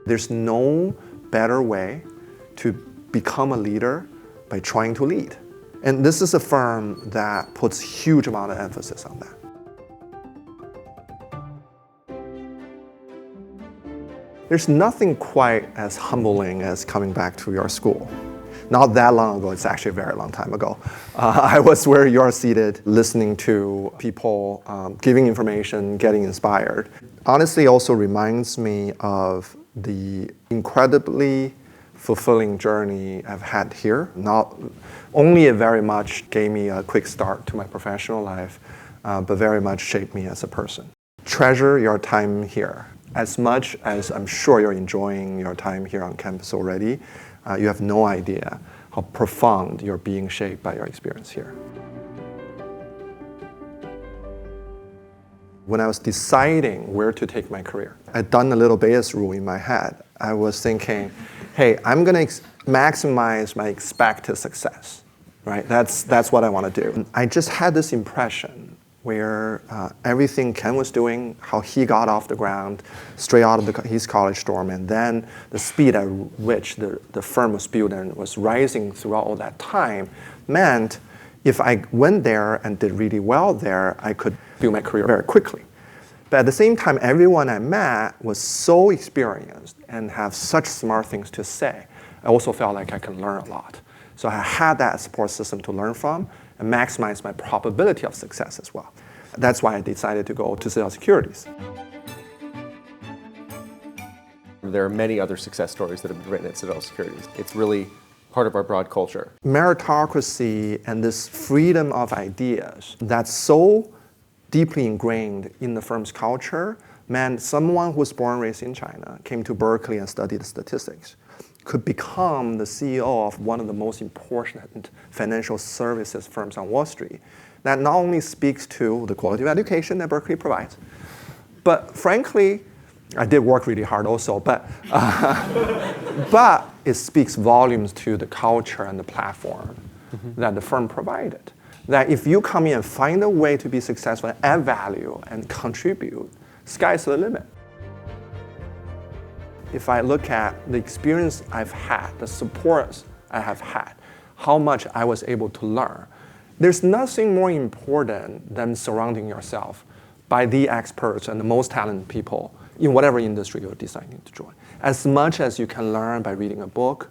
There's no better way to become a leader by trying to lead. And this is a firm that puts huge amount of emphasis on that. There's nothing quite as humbling as coming back to your school. Not that long ago, it's actually a very long time ago. I was where you're seated, listening to people giving information, getting inspired. Honestly, also reminds me of the incredibly fulfilling journey I've had here. Not only it very much gave me a quick start to my professional life, but very much shaped me as a person. Treasure your time here. As much as I'm sure you're enjoying your time here on campus already, you have no idea how profound you're being shaped by your experience here. When I was deciding where to take my career, I'd done a little Bayes rule in my head. I was thinking, hey, I'm going to maximize my expected success, right? That's what I want to do. And I just had this impression where everything Ken was doing, how he got off the ground, straight out of his college dorm, and then the speed at which the firm was built and was rising throughout all that time, meant if I went there and did really well there, I could build my career very quickly. But at the same time, everyone I met was so experienced and have such smart things to say. I also felt like I can learn a lot. So I had that support system to learn from and maximize my probability of success as well. That's why I decided to go to Citadel Securities. There are many other success stories that have been written at Citadel Securities. It's really part of our broad culture. Meritocracy and this freedom of ideas that's so deeply ingrained in the firm's culture meant someone who was born and raised in China, came to Berkeley and studied statistics, could become the CEO of one of the most important financial services firms on Wall Street. That not only speaks to the quality of education that Berkeley provides, but frankly, I did work really hard also, but it speaks volumes to the culture and the platform that the firm provided. That if you come in and find a way to be successful and add value and contribute, sky's the limit. If I look at the experience I've had, the support I have had, how much I was able to learn, there's nothing more important than surrounding yourself by the experts and the most talented people in whatever industry you're deciding to join. As much as you can learn by reading a book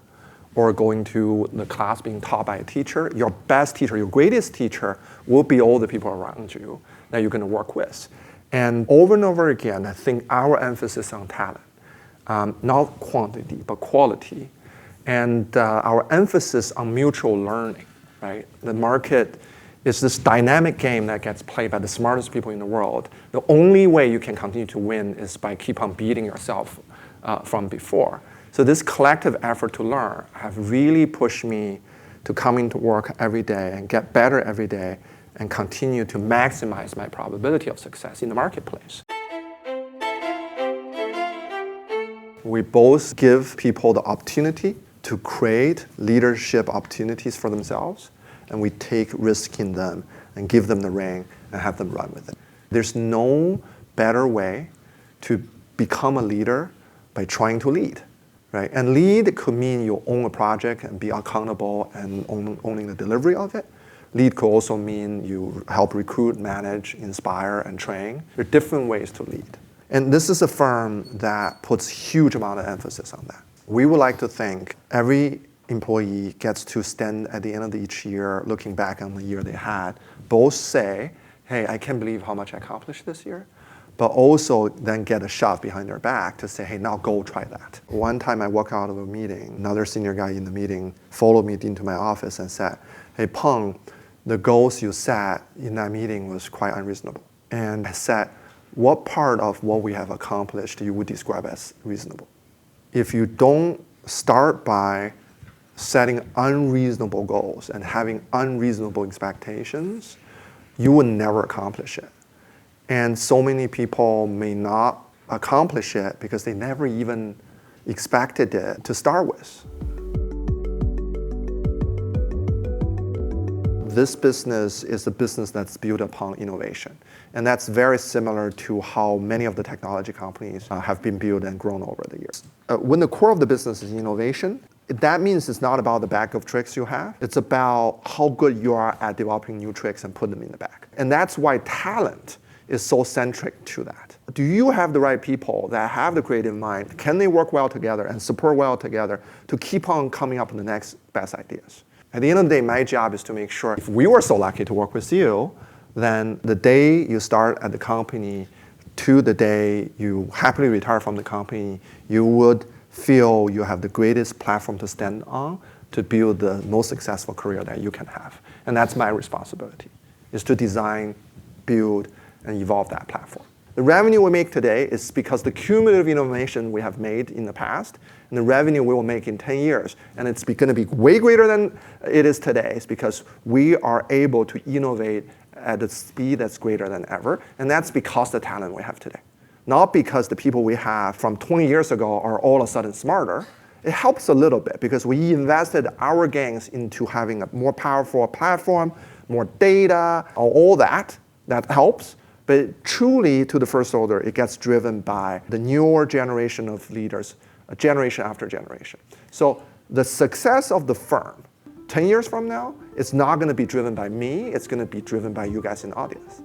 or going to the class being taught by a teacher, your best teacher, your greatest teacher will be all the people around you that you're going to work with. And over again, I think our emphasis on talent, not quantity, but quality, and our emphasis on mutual learning, right? The market is this dynamic game that gets played by the smartest people in the world. The only way you can continue to win is by keep on beating yourself from before. So this collective effort to learn have really pushed me to come into work every day and get better every day and continue to maximize my probability of success in the marketplace. We both give people the opportunity to create leadership opportunities for themselves, and we take risk in them and give them the rein and have them run with it. There's no better way to become a leader by trying to lead, right? And lead could mean you own a project and be accountable and owning the delivery of it. Lead could also mean you help recruit, manage, inspire, and train. There are different ways to lead. And this is a firm that puts huge amount of emphasis on that. We would like to think every employee gets to stand at the end of each year, looking back on the year they had, both say, hey, I can't believe how much I accomplished this year, but also then get a shove behind their back to say, hey, now go try that. One time I walked out of a meeting, another senior guy in the meeting followed me into my office and said, hey, Peng, the goals you set in that meeting was quite unreasonable. And I said, what part of what we have accomplished you would describe as reasonable? If you don't start by setting unreasonable goals and having unreasonable expectations, you will never accomplish it. And so many people may not accomplish it because they never even expected it to start with. This business is a business that's built upon innovation. And that's very similar to how many of the technology companies have been built and grown over the years. when the core of the business is innovation, that means it's not about the bag of tricks you have. It's about how good you are at developing new tricks and put them in the bag. And that's why talent is so centric to that. Do you have the right people that have the creative mind? Can they work well together and support well together to keep on coming up with the next best ideas? At the end of the day, my job is to make sure if we were so lucky to work with you, then the day you start at the company to the day you happily retire from the company, you would feel you have the greatest platform to stand on to build the most successful career that you can have. And that's my responsibility, is to design, build, and evolve that platform. The revenue we make today is because the cumulative innovation we have made in the past, and the revenue we will make in 10 years, and it's going to be way greater than it is today. It's because we are able to innovate at a speed that's greater than ever, and that's because the talent we have today. Not because the people we have from 20 years ago are all of a sudden smarter. It helps a little bit because we invested our gains into having a more powerful platform, more data, all that helps. But truly, to the first order, it gets driven by the newer generation of leaders, generation after generation. So the success of the firm 10 years from now, it's not going to be driven by me. It's going to be driven by you guys in the audience.